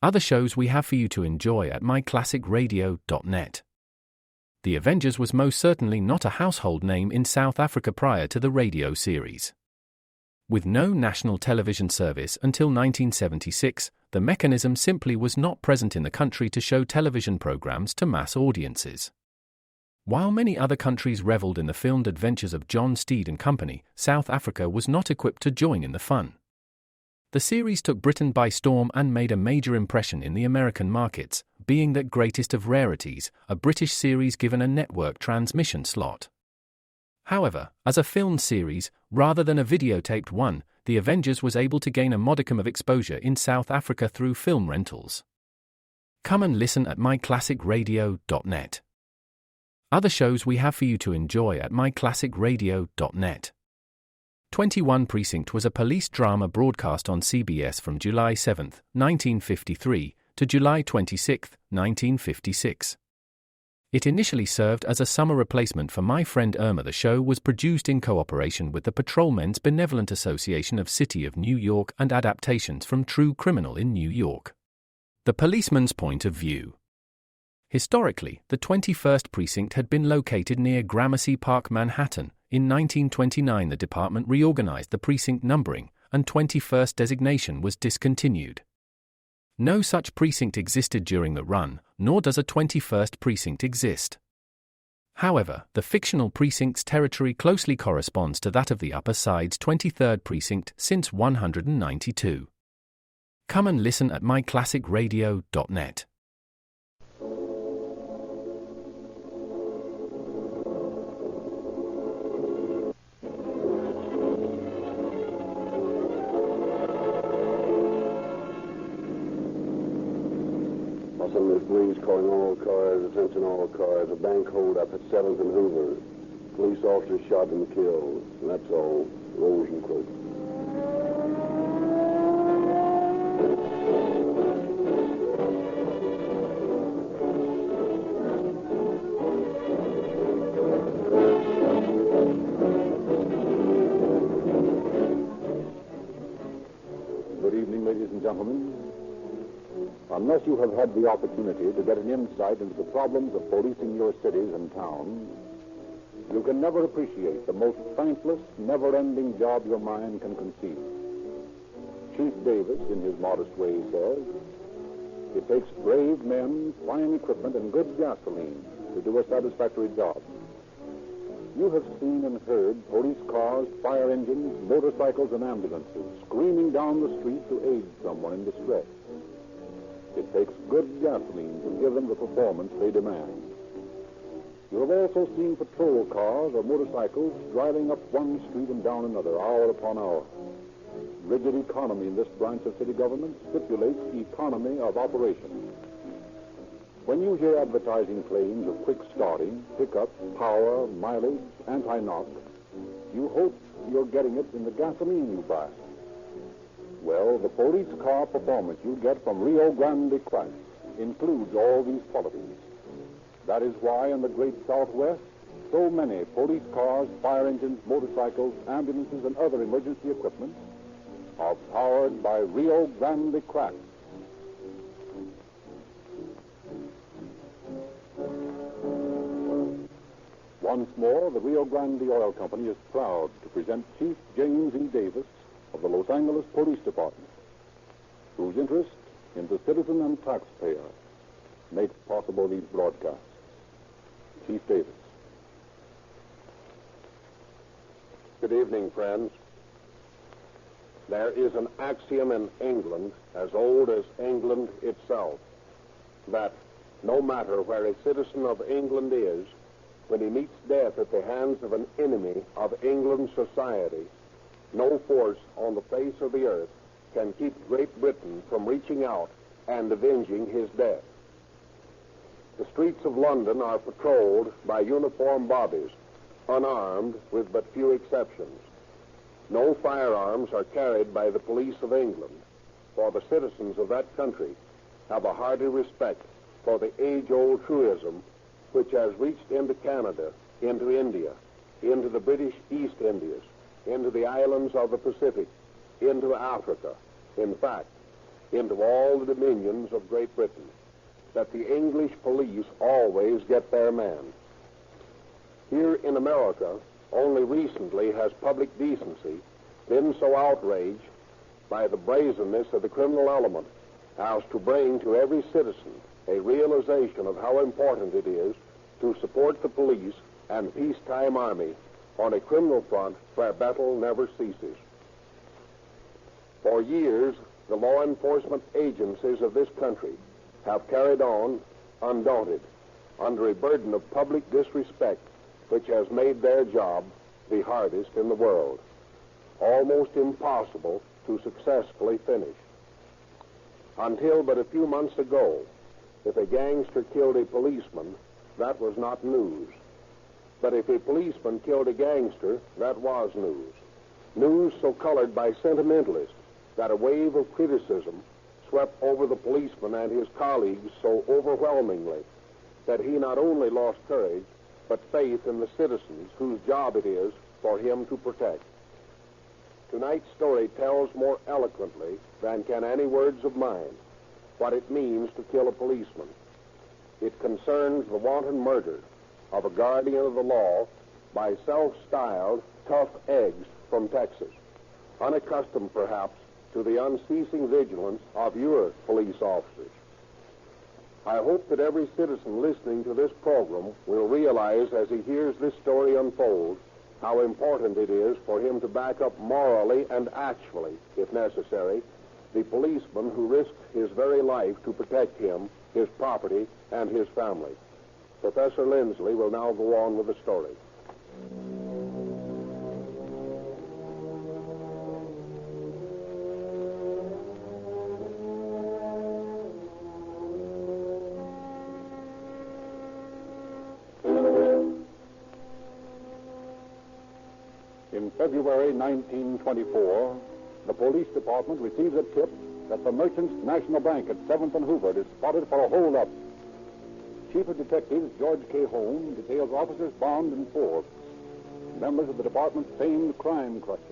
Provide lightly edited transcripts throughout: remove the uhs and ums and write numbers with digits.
Other shows we have for you to enjoy at myclassicradio.net. The Avengers was most certainly not a household name in South Africa prior to the radio series. With no national television service until 1976, the mechanism simply was not present in the country to show television programs to mass audiences. While many other countries reveled in the filmed adventures of John Steed and company, South Africa was not equipped to join in the fun. The series took Britain by storm and made a major impression in the American markets, being that greatest of rarities, a British series given a network transmission slot. However, as a filmed series, rather than a videotaped one, The Avengers was able to gain a modicum of exposure in South Africa through film rentals. Come and listen at myclassicradio.net. Other shows we have for you to enjoy at myclassicradio.net. 21 Precinct was a police drama broadcast on CBS from July 7, 1953, to July 26, 1956. It initially served as a summer replacement for My Friend Irma. The show was produced in cooperation with the Patrolmen's Benevolent Association of City of New York and adaptations from True Criminal in New York. The Policeman's Point of View. Historically, the 21st Precinct had been located near Gramercy Park, Manhattan. In 1929, the department reorganized the precinct numbering, and 21st designation was discontinued. No such precinct existed during the run, nor does a 21st precinct exist. However, the fictional precinct's territory closely corresponds to that of the Upper Side's 23rd precinct since 192. Come and listen at myclassicradio.net. Police calling all cars, attention all cars. A bank hold up at 7th and Hoover. Police officer shot and killed. And that's all. Rosenquist. Good evening, ladies and gentlemen. Unless you have had the opportunity to get an insight into the problems of policing your cities and towns, you can never appreciate the most thankless, never-ending job your mind can conceive. Chief Davis, in his modest way, says, it takes brave men, fine equipment, and good gasoline to do a satisfactory job. You have seen and heard police cars, fire engines, motorcycles, and ambulances screaming down the street to aid someone in distress. It takes good gasoline to give them the performance they demand. You have also seen patrol cars or motorcycles driving up one street and down another, hour upon hour. Rigid economy in this branch of city government stipulates economy of operation. When you hear advertising claims of quick starting, pickup, power, mileage, anti-knock, you hope you're getting it in the gasoline you buy. Well, the police car performance you get from Rio Grande Crack includes all these qualities. That is why in the great Southwest, so many police cars, fire engines, motorcycles, ambulances, and other emergency equipment are powered by Rio Grande Crack. Once more, the Rio Grande Oil Company is proud to present Chief James E. Davis of the Los Angeles Police Department, whose interest in the citizen and taxpayer makes possible these broadcasts. Chief Davis. Good evening, friends. There is an axiom in England as old as England itself, that no matter where a citizen of England is, when he meets death at the hands of an enemy of England's society, no force on the face of the earth can keep Great Britain from reaching out and avenging his death. The streets of London are patrolled by uniformed bobbies, unarmed with but few exceptions. No firearms are carried by the police of England, for the citizens of that country have a hearty respect for the age-old truism which has reached into Canada, into India, into the British East Indies, into the islands of the Pacific, into Africa. In fact, into all the dominions of Great Britain, that the English police always get their man. Here in America, only recently has public decency been so outraged by the brazenness of the criminal element as to bring to every citizen a realization of how important it is to support the police and peacetime army on a criminal front where battle never ceases. For years, the law enforcement agencies of this country have carried on undaunted under a burden of public disrespect which has made their job the hardest in the world, almost impossible to successfully finish. Until but a few months ago, if a gangster killed a policeman, that was not news. But if a policeman killed a gangster, that was news. News so colored by sentimentalists that a wave of criticism swept over the policeman and his colleagues so overwhelmingly that he not only lost courage, but faith in the citizens whose job it is for him to protect. Tonight's story tells more eloquently than can any words of mine what it means to kill a policeman. It concerns the wanton murder of a guardian of the law by self-styled tough eggs from Texas, unaccustomed perhaps to the unceasing vigilance of your police officers. I hope that every citizen listening to this program will realize as he hears this story unfold how important it is for him to back up morally and actually, if necessary, the policeman who risked his very life to protect him, his property, and his family. Professor Lindsley will now go on with the story. In February 1924, the police department receives a tip that the Merchants National Bank at 7th and Hoover is spotted for a hold-up. Chief of Detectives George K. Holmes details Officers Bond and Forbes, members of the department's famed Crime Crushers,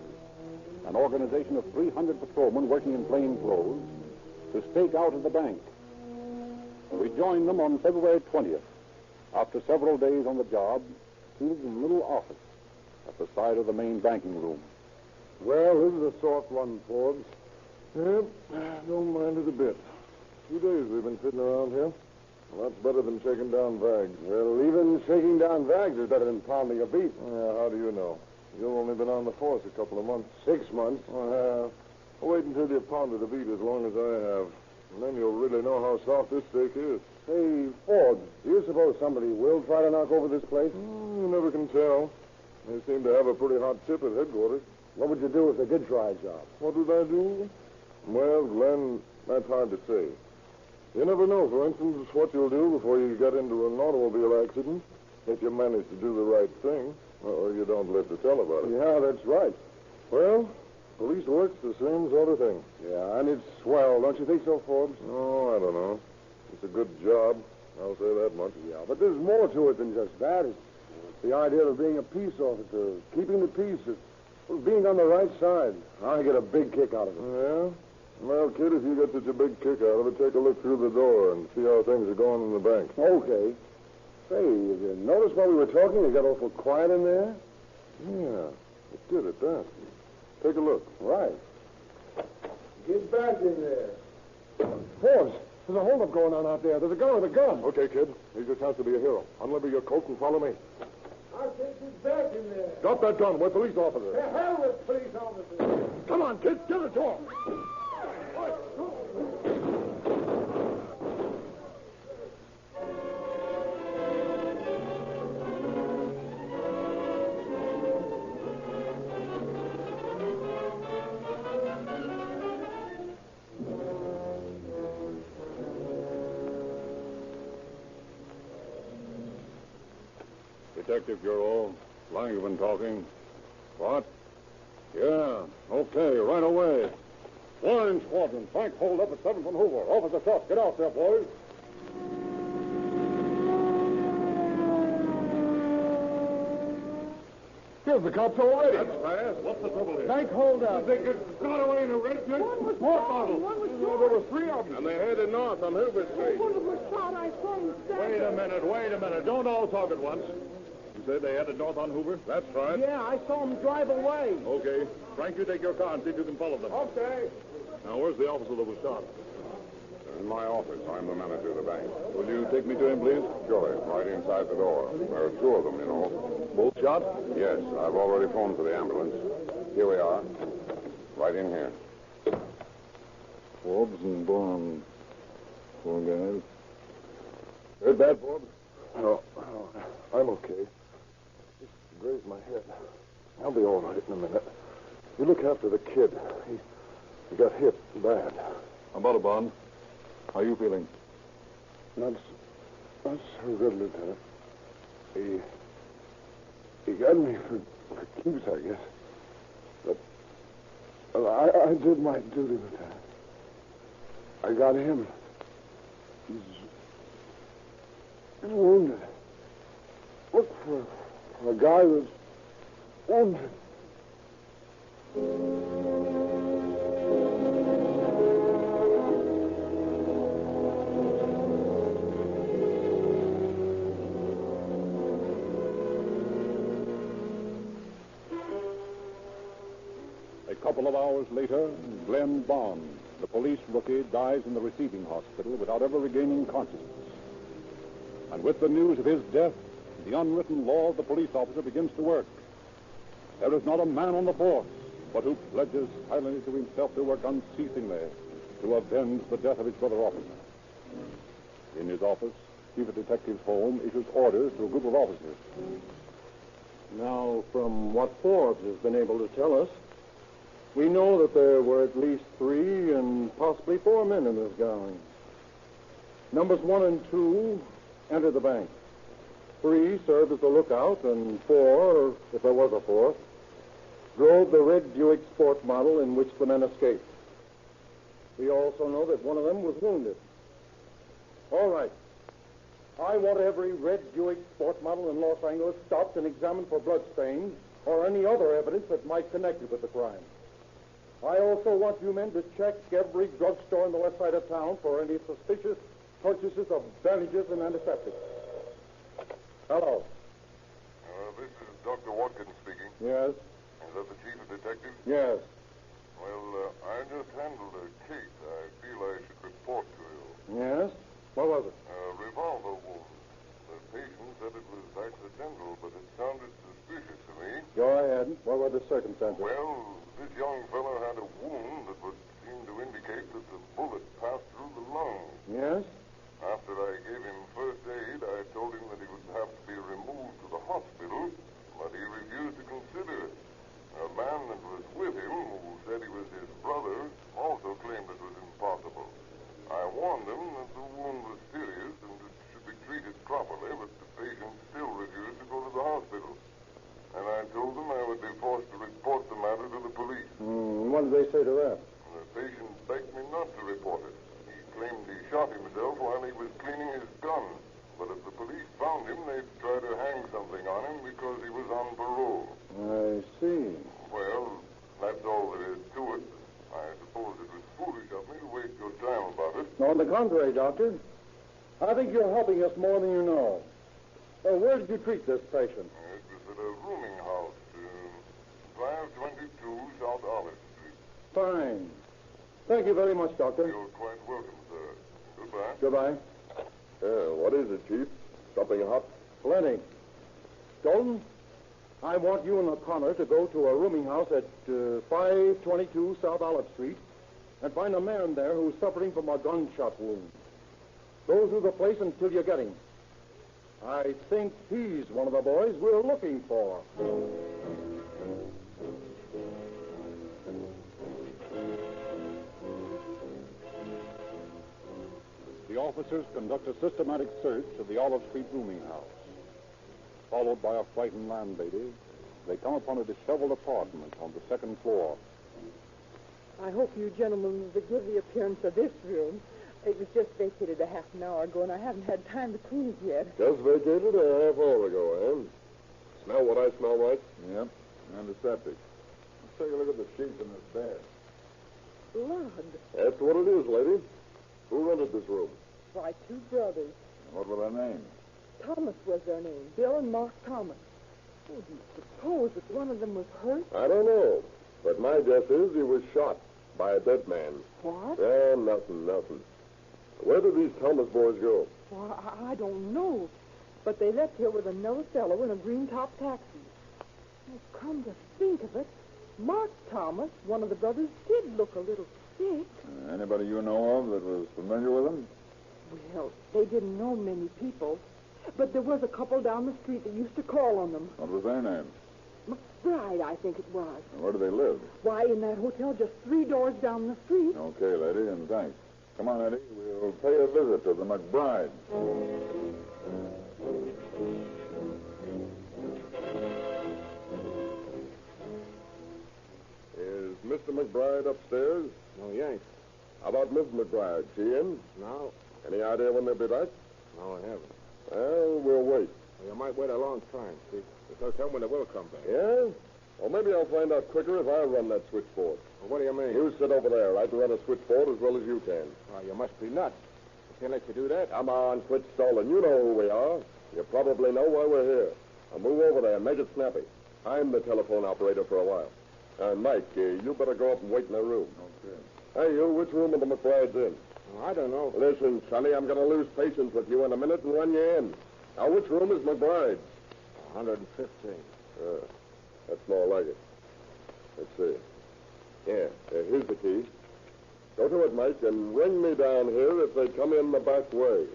an organization of 300 patrolmen working in plain clothes, to stake out at the bank. We join them on February 20th, after several days on the job, seated in a little office at the side of the main banking room. Well, this is a soft one, Forbes. Yep, don't mind it a bit. 2 days we've been sitting around here. Well, that's better than shaking down vags. Well, even shaking down vags is better than pounding a beat. Yeah, how do you know? You've only been on the force a couple of months. 6 months. Well, wait until you've pounded a beat as long as I have. And then you'll really know how soft this steak is. Say, Forbes, do you suppose somebody will try to knock over this place? You never can tell. They seem to have a pretty hot tip at headquarters. What would you do if they did try a job? What would I do? Well, Glenn, that's hard to say. You never know, for instance, what you'll do before you get into an automobile accident if you manage to do the right thing, or you don't live to tell about it. Yeah, that's right. Well, police work's the same sort of thing. Yeah, and it's swell, don't you think so, Forbes? Oh, I don't know. It's a good job. I'll say that much. Yeah, but there's more to it than just that. It's the idea of being a peace officer, keeping the peace, being on the right side. I get a big kick out of it. Yeah? Well, kid, if you get such a big kick out of it, take a look through the door and see how things are going in the bank. Okay. Say, have you noticed while we were talking it got awful quiet in there? Yeah, it did at that. Take a look. Right. Get back in there. Forbes, there's a holdup going on out there. There's a guy with a gun. Okay, kid. Here's your chance to be a hero. Unlimber your coat and follow me. I'll take you back in there. Drop that gun. We're police officers. The hell with police officers. Come on, kid. Get it to him. Detective Bureau. Long you been talking? What? Yeah, okay, right away. Warren Squadron, Frank hold up at 7th and Hoover. Officer Shutt, get out there, boys. Here's the cops already. That's fast. What's the trouble here? Bank hold up. They got away in a red jet. One was Sport shot. model. One was There shot. were three of them. And they headed north on Hoover Street. One was shot. I saw him stand Wait there. a minute. Don't all talk at once. You said they headed north on Hoover? That's right. Yeah, I saw him drive away. Okay. Frank, you take your car and see if you can follow them. Okay. Now, where's the officer that was shot? In my office. I'm the manager of the bank. Will you take me to him, please? Sure, right inside the door. There are two of them, you know. Both shot? Yes, I've already phoned for the ambulance. Here we are. Right in here. Forbes and Bond. Poor guys. Heard that, Forbes? No, I'm okay. Just grazed my head. I'll be all right in a minute. You look after the kid. He got hit bad. How about it, Bond? How are you feeling? Not so good, Lieutenant. He got me for keeps, I guess. But I did my duty, Lieutenant. I got him. He's wounded. Look for a guy that's wounded. A couple of hours later, Glenn Bond, the police rookie, dies in the receiving hospital without ever regaining consciousness. And with the news of his death, the unwritten law of the police officer begins to work. There is not a man on the force but who pledges silently to himself to work unceasingly to avenge the death of his brother officer. In his office, Chief of Detectives Holmes issues orders to a group of officers. Now, from what Forbes has been able to tell us, we know that there were at least 3 and possibly 4 men in this gang. Numbers 1 and 2 entered the bank. 3 served as a lookout, and 4, if there was a 4th, drove the red Buick sport model in which the men escaped. We also know that one of them was wounded. All right. I want every red Buick sport model in Los Angeles stopped and examined for bloodstains or any other evidence that might connect it with the crime. I also want you men to check every drugstore on the west side of town for any suspicious purchases of bandages and antiseptics. Hello. This is Dr. Watkins speaking. Yes? Is that the chief of detectives? Yes. Well, I just handled a case I feel I should report to you. Yes? What was it? A revolver wound. The patient said it was accidental, but it sounded suspicious to me. Go ahead. What were the circumstances? Well, this young fellow had a wound that would seem to indicate that the bullet passed through the lung. Yes? After I gave him first aid, I told him that he would have to be removed to the hospital, but he refused to consider it. A man that was with him, who said he was his brother, also claimed it was impossible. I warned him that the wound was serious and it should be treated properly, but the patient still refused to go to the hospital. And I told them I would be forced to report the matter to the police. What did they say to that? The patient begged me not to report it. He claimed he shot himself while he was cleaning his gun. But if the police found him, they'd try to hang something on him because he was on parole. I see. Well, that's all there is to it. I suppose it was foolish of me to waste your time about it. No, on the contrary, Doctor. I think you're helping us more than you know. Where did you treat this patient? It was at a rooming house, 522 South Olive Street. Fine. Thank you very much, Doctor. You're quite welcome, sir. Goodbye. Goodbye. What is it, Chief? Something hot? Plenty. Stoughton, I want you and O'Connor to go to a rooming house at 522 South Olive Street and find a man there who's suffering from a gunshot wound. Go through the place until you get him. I think he's one of the boys we're looking for. The officers conduct a systematic search of the Olive Street rooming house. Followed by a frightened landlady, they come upon a disheveled apartment on the second floor. I hope you gentlemen will forgive the appearance of this room. It was just vacated a half an hour ago, and I haven't had time to clean it yet. Just vacated a half hour ago, eh? Smell what I smell, right? Yep. Antiseptic. Let's take a look at the sheets in this bed. Blood. That's what it is, lady. Who rented this room? Why, two brothers. What were their names? Thomas was their name. Bill and Mark Thomas. Oh, do you suppose that one of them was hurt? I don't know. But my guess is he was shot by a dead man. What? Nothing. Where did these Thomas boys go? Well, I don't know. But they left here with another fellow in a green-top taxi. Oh, come to think of it, Mark Thomas, one of the brothers, did look a little sick. Anybody you know of that was familiar with them? Well, they didn't know many people. But there was a couple down the street that used to call on them. What was their name? McBride, I think it was. And where do they live? Why, in that hotel just 3 doors down the street. Okay, lady, and thanks. Come on, Eddie. We'll pay a visit to the McBrides. Is Mr. McBride upstairs? No, he ain't. How about Miss McBride? She in? No. Any idea when they'll be back? No, I haven't. Well, we'll wait. Well, you might wait a long time, see? There's no telling when they will come back. Yeah? Well, maybe I'll find out quicker if I run that switchboard. Well, what do you mean? You sit over there. I can run a switchboard as well as you can. Well, you must be nuts. I can't let you do that. Come on, quit stalling. You know who we are. You probably know why we're here. Now move over there and make it snappy. I'm the telephone operator for a while. Mike, you better go up and wait in the room. Okay. Hey, you, which room are the McBrides in? Well, I don't know. Listen, Sonny, I'm going to lose patience with you in a minute and run you in. Now, which room is McBride's? 115. That's more like it. Let's see. Yeah, here's the key. Go to it, Mike, and ring me down here if they come in the back way.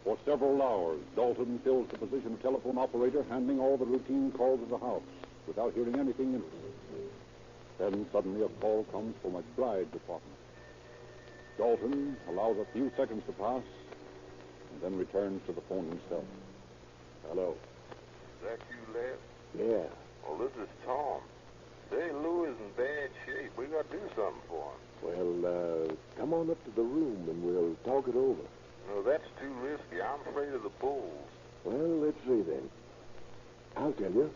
For several hours, Dalton fills the position of telephone operator, handling all the routine calls of the house without hearing anything interesting. Then suddenly a call comes from McBride's apartment. Dalton allows a few seconds to pass and then returns to the phone himself. Hello. Is that you, Les? Yeah. Well, this is Tom. Say, Lou is in bad shape. We got to do something for him. Well, come on up to the room and we'll talk it over. No, that's too risky. I'm afraid of the bulls. Well, let's see then. I'll tell you.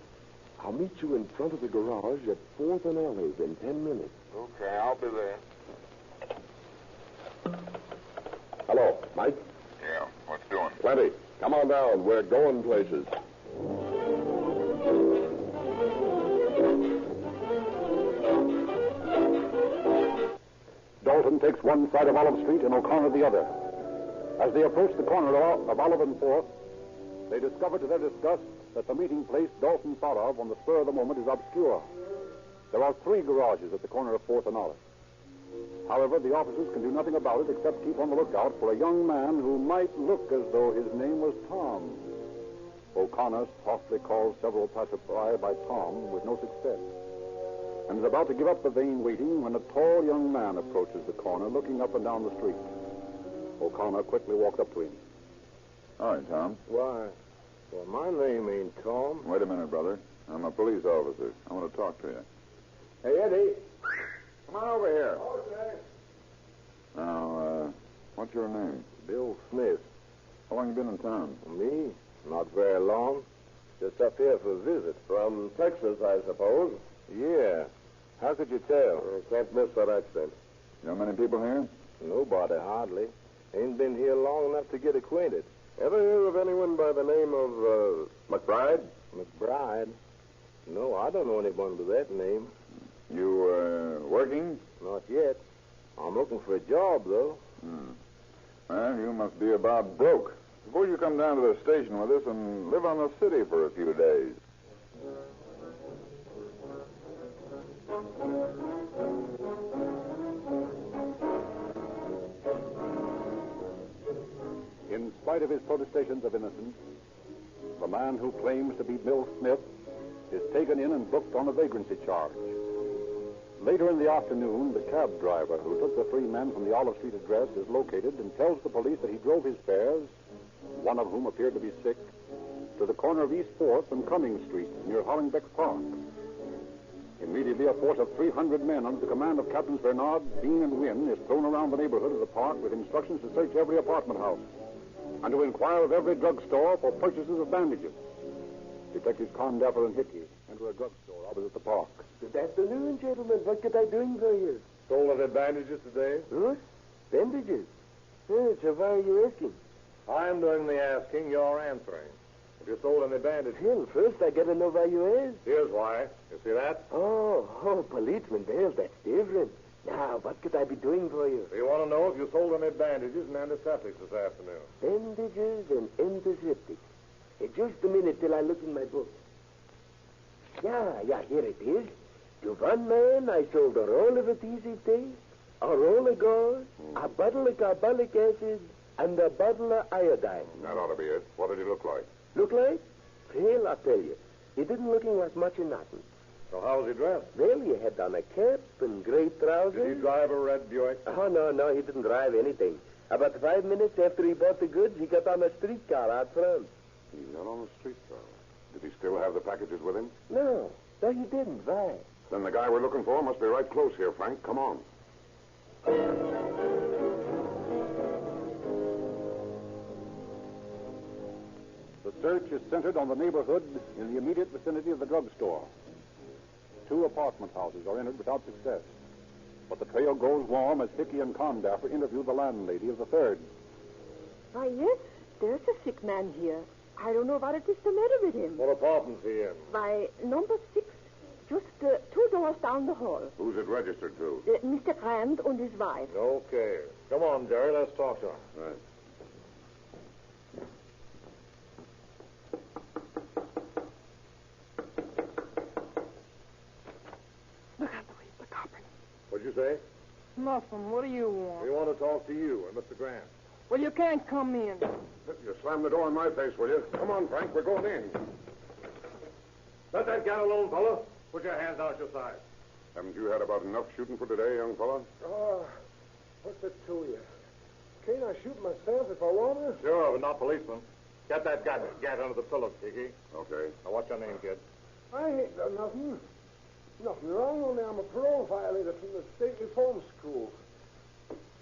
I'll meet you in front of the garage at 4th and Ellies in 10 minutes. Okay, I'll be there. Hello, Mike? Yeah, what's doing? Plenty. Come on down. We're going places. Dalton takes one side of Olive Street and O'Connor the other. As they approach the corner of Olive and 4th, they discover to their disgust that the meeting place Dalton thought of on the spur of the moment is obscure. There are 3 garages at the corner of 4th and Olive. However, the officers can do nothing about it except keep on the lookout for a young man who might look as though his name was Tom. O'Connor softly calls several passersby by Tom with no success, and is about to give up the vain waiting when a tall young man approaches the corner, looking up and down the street. O'Connor quickly walks up to him. All right, Tom. Why? Well, my name ain't Tom. Wait a minute, brother. I'm a police officer. I want to talk to you. Hey, Eddie. Come on over here. Okay. Now, what's your name? Bill Smith. How long you been in town? Me? Not very long. Just up here for a visit. From Texas, I suppose. Yeah. How could you tell? Can't miss that accent. You know many people here? Nobody, hardly. Ain't been here long enough to get acquainted. Ever hear of anyone by the name of McBride? McBride? No, I don't know anyone with that name. You, working? Not yet. I'm looking for a job, though. Well, you must be about broke. Suppose you come down to the station with us and live on the city for a few days. In spite of his protestations of innocence, the man who claims to be Bill Smith is taken in and booked on a vagrancy charge. Later in the afternoon, the cab driver who took the 3 men from the Olive Street address is located and tells the police that he drove his fares, one of whom appeared to be sick, to the corner of East 4th and Cumming Street near Hollingbeck Park. Immediately, a force of 300 men under the command of Captains Bernard, Dean, and Wynn is thrown around the neighborhood of the park with instructions to search every apartment house and to inquire of every drugstore for purchases of bandages. Detectives Condaffer and Hickey enter a drugstore opposite the park. Good afternoon, gentlemen. What could I do for you? Stolen the bandages today? Huh? Bandages? So why are you asking? I'm doing the asking, you're answering. Have you sold any bandages? Well, first I gotta know why you ask. Here's why. You see that? Oh, policeman. Well, that's different. Now, what could I be doing for you? We want to know if you sold any bandages and antiseptics this afternoon. Bandages and antiseptics. Just a minute till I look in my book. Yeah, here it is. To one man, I sold a roll of adhesive tape, a roll of gauze, a bottle of carbolic acid, and a bottle of iodine. That ought to be it. What did he look like? Look like? Well, I'll tell you. He didn't look like much of nothing. So how was he dressed? Well, he had on a cap and gray trousers. Did he drive a red Buick? Oh, no, he didn't drive anything. About 5 minutes after he bought the goods, he got on a streetcar out front. He got on the streetcar. Did he still have the packages with him? No, he didn't. Why? Then the guy we're looking for must be right close here, Frank. Come on. The search is centered on the neighborhood in the immediate vicinity of the drugstore. 2 apartment houses are entered without success. But the trail grows warm as Hickey and Condaffer interview the landlady of the third. Why, yes, there's a sick man here. I don't know what it is the matter with him. What apartment's he in? Why, number 6, just 2 doors down the hall. Who's it registered to? Mr. Grant and his wife. Okay. Come on, Jerry, let's talk to him. Right. Look out, Louis, the copper. What'd you say? Nothing. What do you want? We want to talk to you and Mr. Grant. Well, you can't come in. You slam the door in my face, will you? Come on, Frank. We're going in. Let that gat alone, fella. Put your hands out your side. Haven't you had about enough shooting for today, young fella? Oh, what's it to you? Can't I shoot myself if I want to? Sure, but not policeman. Get that gat under the pillow, Kiki. Okay. Now, what's your name, kid? I ain't done nothing. Nothing wrong, only I'm a parole violator from the state reform school.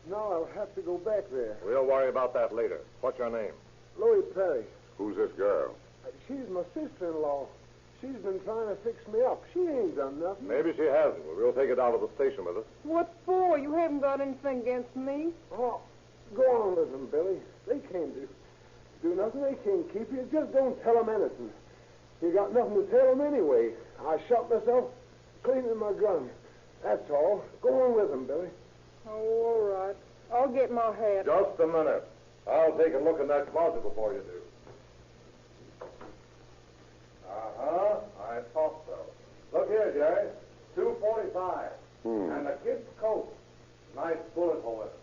Now I'll have to go back there. We'll worry about that later. What's your name? Louis Perry. Who's this girl? She's my sister-in-law. She's been trying to fix me up. She ain't done nothing. Maybe she hasn't. Well, we'll take it out of the station with us. What for? You haven't got anything against me. Oh, go on with them, Billy. They can't do nothing. They can't keep you. Just don't tell them anything. You got nothing to tell them anyway. I shot myself cleaning my gun. That's all. Go on with them, Billy. Oh, all right. I'll get my hat. Just a minute. I'll take a look in that closet before you do. Uh-huh. I thought so. Look here, Jerry. 245. And the kid's coat. Nice bullet hole in it.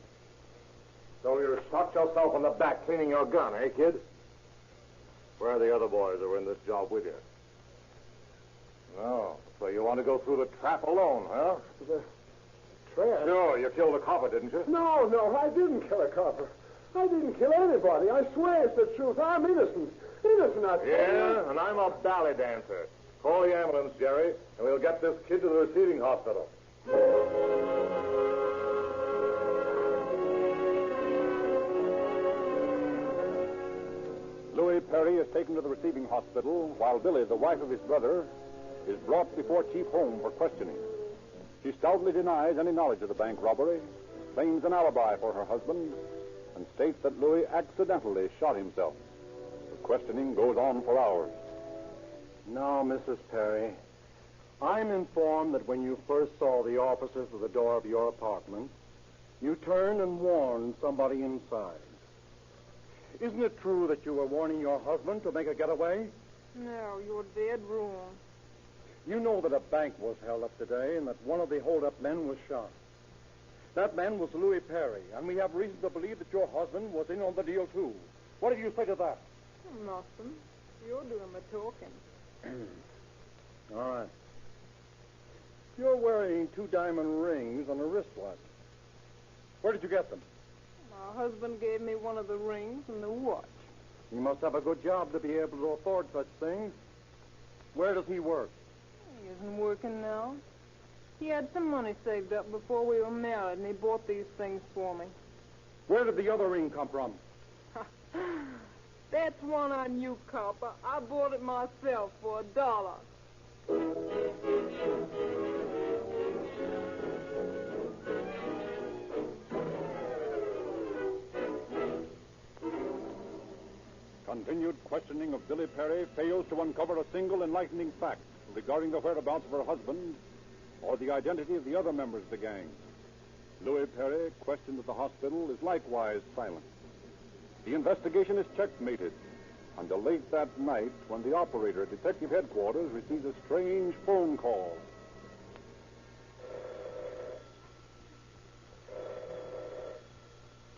So you shot yourself in the back cleaning your gun, eh, kid? Where are the other boys that were in this job with you? No. So you want to go through the trap alone, huh? The trap? Sure. You killed a copper, didn't you? No, I didn't kill a copper. I didn't kill anybody. I swear it's the truth. I'm innocent. Innocent, I tell you. Yeah, and I'm a ballet dancer. Call the ambulance, Jerry, and we'll get this kid to the receiving hospital. Louis Perry is taken to the receiving hospital, while Billy, the wife of his brother, is brought before Chief Holmes for questioning. She stoutly denies any knowledge of the bank robbery, claims an alibi for her husband, and states that Louis accidentally shot himself. The questioning goes on for hours. Now, Mrs. Perry, I'm informed that when you first saw the officers at the door of your apartment, you turned and warned somebody inside. Isn't it true that you were warning your husband to make a getaway? No, you're dead wrong. You know that a bank was held up today and that one of the hold-up men was shot. That man was Louis Perry, and we have reason to believe that your husband was in on the deal, too. What do you say to that? Nothing. You're doing the talking. All right. You're wearing 2 diamond rings on a wristwatch. Where did you get them? My husband gave me one of the rings and the watch. He must have a good job to be able to afford such things. Where does he work? He isn't working now. He had some money saved up before we were married, and he bought these things for me. Where did the other ring come from? That's one on you, copper. I bought it myself for $1. Continued questioning of Billy Perry fails to uncover a single enlightening fact regarding the whereabouts of her husband or the identity of the other members of the gang. Louis Perry, questioned at the hospital, is likewise silent. The investigation is checkmated until late that night when the operator at Detective Headquarters receives a strange phone call.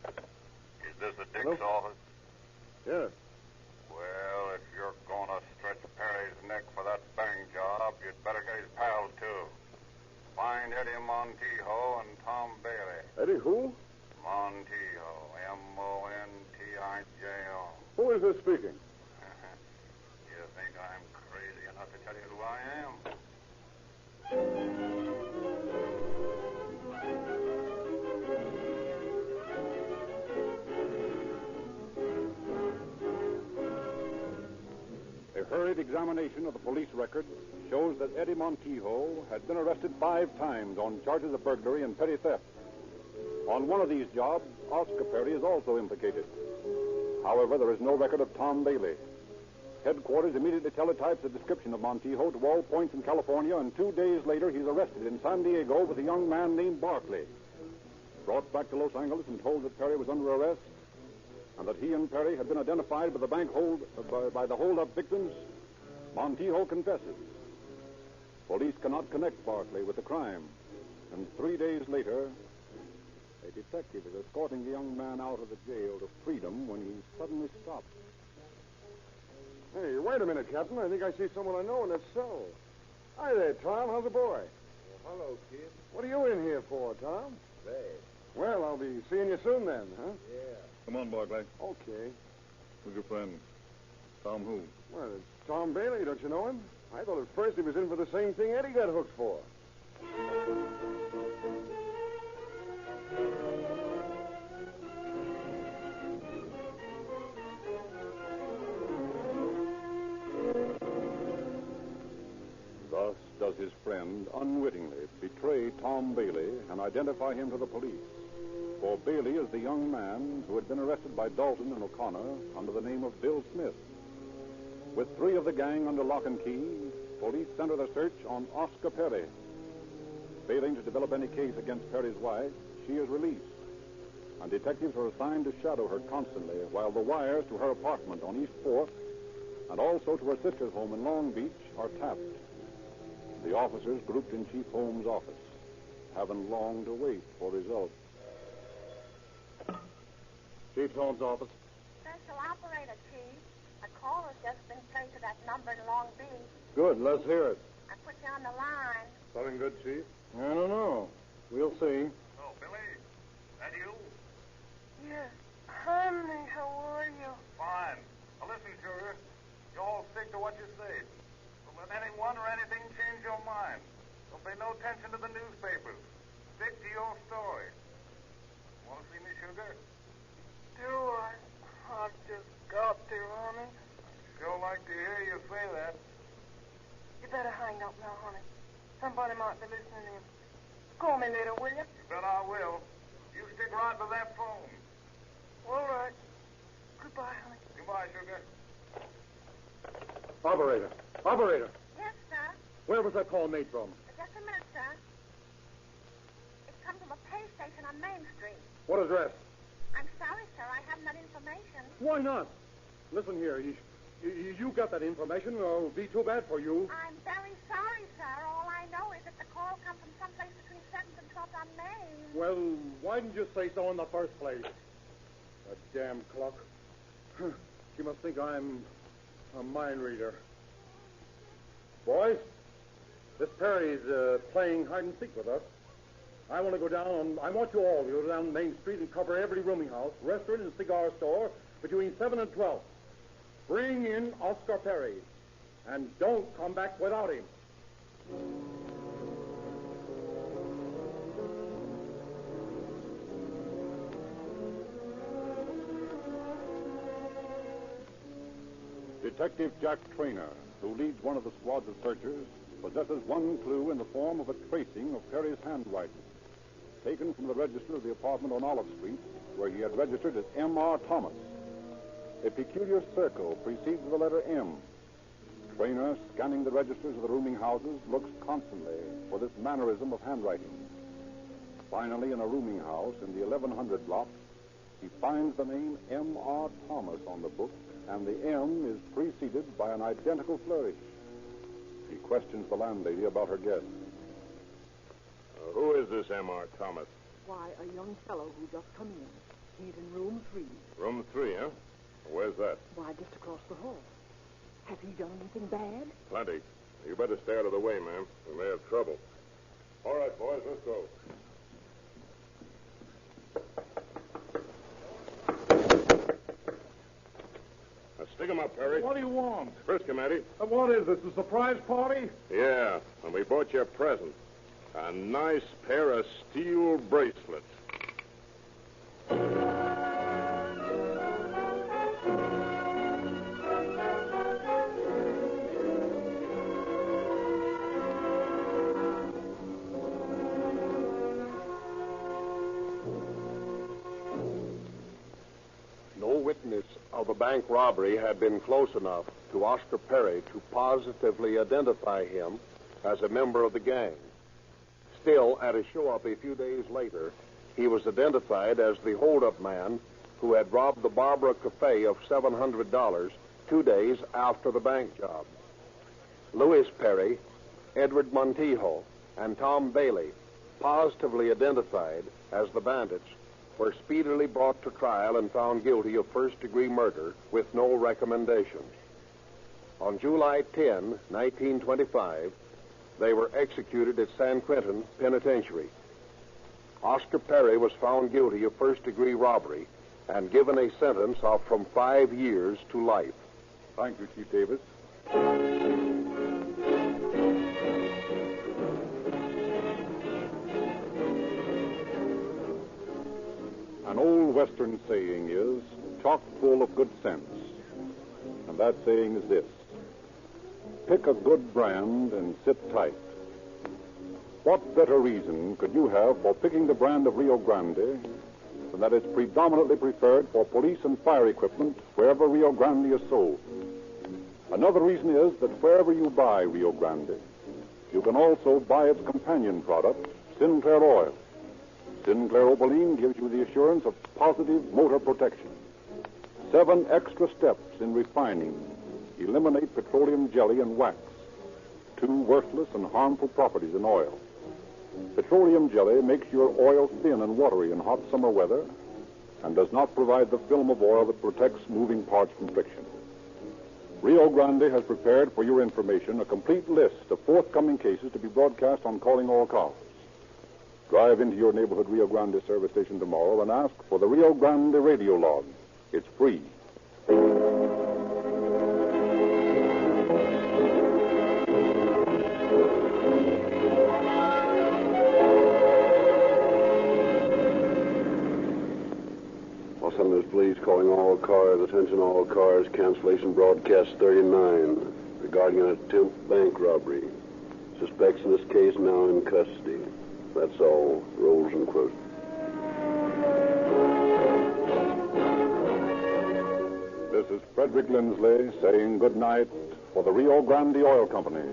Is this the Dick's office? Yes. Well, if you're going to stretch Perry's neck for that bang job, you'd better get his pals, too. Find Eddie Montijo and Tom Bailey. Eddie who? Montijo. Montijo. Who is this speaking? You think I'm crazy enough to tell you who I am? A hurried examination of the police record shows that Eddie Montijo had been arrested 5 times on charges of burglary and petty theft. On one of these jobs, Oscar Perry is also implicated. However, there is no record of Tom Bailey. Headquarters immediately teletypes a description of Montijo to all points in California, and 2 days later he's arrested in San Diego with a young man named Barkley. Brought back to Los Angeles and told that Perry was under arrest and that he and Perry had been identified by the hold-up victims, Montijo confesses. Police cannot connect Barkley with the crime, and 3 days later, a detective is escorting the young man out of the jail to freedom when he suddenly stops. Hey, wait a minute, Captain. I think I see someone I know in that cell. Hi there, Tom. How's the boy? Well, hello, kid. What are you in here for, Tom? Say. Well, I'll be seeing you soon then, huh? Yeah. Come on, Barkley. Okay. Who's your friend? Tom who? Well, it's Tom Bailey. Don't you know him? I thought at first he was in for the same thing Eddie got hooked for. Thus does his friend unwittingly betray Tom Bailey and identify him to the police. For Bailey is the young man who had been arrested by Dalton and O'Connor under the name of Bill Smith. With 3 of the gang under lock and key, police center their search on Oscar Perry. Failing to develop any case against Perry's wife, she is released, and detectives are assigned to shadow her constantly while the wires to her apartment on East 4th and also to her sister's home in Long Beach are tapped. The officers grouped in Chief Holmes' office haven't long to wait for results. Chief Holmes' office. Special operator, Chief. A call has just been placed to that number in Long Beach. Good, let's hear it. I put you on the line. Something good, Chief? I don't know. We'll see. Oh, Billy, that you? Yes. Honey, how are you? Fine. Now listen, sugar. You all stick to what you say. Don't let anyone or anything change your mind. Don't pay no attention to the newspapers. Stick to your story. Want to see me, sugar? Do I? I've just got to, honey. Sure like to hear you say that. You better hang up now, honey. Somebody might be listening in. Call me later, will you? You bet I will. You stick right to that phone. All right. Goodbye, honey. Goodbye, sugar. Operator. Operator. Yes, sir. Where was that call made from? Just a minute, sir. It comes from a pay station on Main Street. What address? I'm sorry, sir. I haven't that information. Why not? Listen here. You got that information. It'll be too bad for you. I'm very sorry, sir. All I know is that the call comes from someplace between 7th and 12th on Main. Well, why didn't you say so in the first place? That damn clock. She must think I'm a mind reader. Boys, this Perry's playing hide and seek with us. I want to go down. I want you all to go down Main Street and cover every rooming house, restaurant, and cigar store between 7 and 12. Bring in Oscar Perry, and don't come back without him. Detective Jack Trainer, who leads one of the squads of searchers, possesses one clue in the form of a tracing of Perry's handwriting, taken from the register of the apartment on Olive Street, where he had registered as M.R. Thomas. A peculiar circle precedes the letter M. Trainer, scanning the registers of the rooming houses, looks constantly for this mannerism of handwriting. Finally, in a rooming house in the 1100 block, he finds the name M.R. Thomas on the book, and the M is preceded by an identical flourish. He questions the landlady about her guest. Who is this M.R. Thomas? Why, a young fellow who just come in. He's in room 3. Room 3, huh? Where's that? Why, just across the hall. Has he done anything bad? Plenty. You better stay out of the way, ma'am. We may have trouble. All right, boys, let's go. Now, stick 'em up, Perry. What do you want? Frisk him, Eddie. What is this, a surprise party? Yeah, and we bought you a present. A nice pair of steel bracelets. No witness of a bank robbery had been close enough to Oscar Perry to positively identify him as a member of the gang. Still, at a show-up a few days later, he was identified as the hold-up man who had robbed the Barbara Cafe of $700 2 days after the bank job. Louis Perry, Edward Montijo, and Tom Bailey, positively identified as the bandits, were speedily brought to trial and found guilty of first-degree murder with no recommendations. On July 10, 1925, they were executed at San Quentin Penitentiary. Oscar Perry was found guilty of first-degree robbery and given a sentence of from 5 years to life. Thank you, Chief Davis. An old Western saying is, chock full of good sense. And that saying is this: pick a good brand and sit tight. What better reason could you have for picking the brand of Rio Grande than that it's predominantly preferred for police and fire equipment wherever Rio Grande is sold? Another reason is that wherever you buy Rio Grande, you can also buy its companion product, Sinclair Oil. Sinclair Opaline gives you the assurance of positive motor protection. 7 extra steps in refining eliminate petroleum jelly and wax, 2 worthless and harmful properties in oil. Petroleum jelly makes your oil thin and watery in hot summer weather and does not provide the film of oil that protects moving parts from friction. Rio Grande has prepared for your information a complete list of forthcoming cases to be broadcast on Calling All Cars. Drive into your neighborhood Rio Grande service station tomorrow and ask for the Rio Grande radio log. It's free. Los Angeles Police calling all cars, attention all cars, cancellation broadcast 39 regarding an attempt bank robbery. Suspects in this case now in custody. That's all. Rolls and quotes. This is Frederick Lindsley saying good night for the Rio Grande Oil Company.